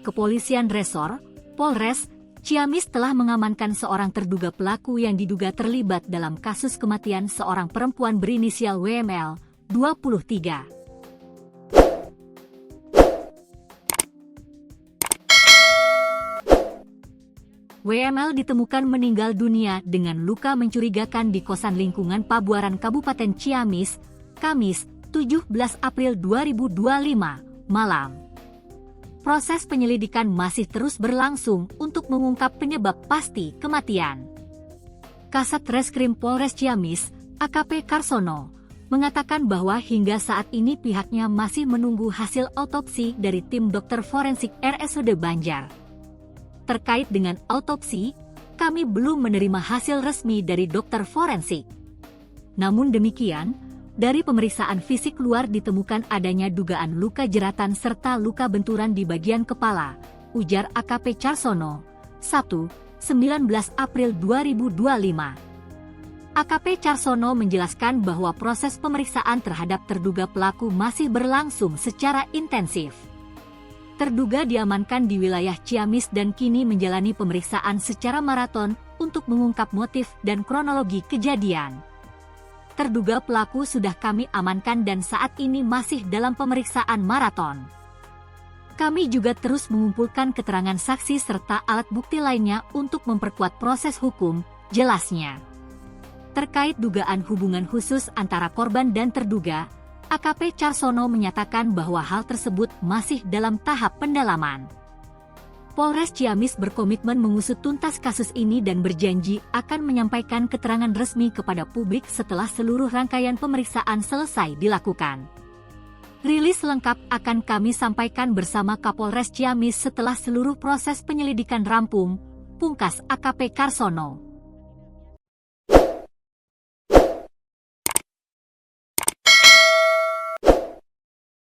Kepolisian Resor, Polres Ciamis telah mengamankan seorang terduga pelaku yang diduga terlibat dalam kasus kematian seorang perempuan berinisial WML, 23. WML ditemukan meninggal dunia dengan luka mencurigakan di kosan lingkungan Pabuaran Kabupaten Ciamis, Kamis, 17 April 2025, malam. Proses penyelidikan masih terus berlangsung untuk mengungkap penyebab pasti kematian. Kasat Reskrim Polres Ciamis, AKP Karsono, mengatakan bahwa hingga saat ini pihaknya masih menunggu hasil autopsi dari tim dokter forensik RSUD Banjar. Terkait dengan autopsi, kami belum menerima hasil resmi dari dokter forensik. Namun demikian, dari pemeriksaan fisik luar ditemukan adanya dugaan luka jeratan serta luka benturan di bagian kepala, ujar AKP Carsono, Sabtu, 19 April 2025. AKP Carsono menjelaskan bahwa proses pemeriksaan terhadap terduga pelaku masih berlangsung secara intensif. Terduga diamankan di wilayah Ciamis dan kini menjalani pemeriksaan secara maraton untuk mengungkap motif dan kronologi kejadian. Terduga pelaku sudah kami amankan dan saat ini masih dalam pemeriksaan maraton. Kami juga terus mengumpulkan keterangan saksi serta alat bukti lainnya untuk memperkuat proses hukum, jelasnya. Terkait dugaan hubungan khusus antara korban dan terduga, AKP Carsono menyatakan bahwa hal tersebut masih dalam tahap pendalaman. Polres Ciamis berkomitmen mengusut tuntas kasus ini dan berjanji akan menyampaikan keterangan resmi kepada publik setelah seluruh rangkaian pemeriksaan selesai dilakukan. Rilis lengkap akan kami sampaikan bersama Kapolres Ciamis setelah seluruh proses penyelidikan rampung, pungkas AKP Karsono.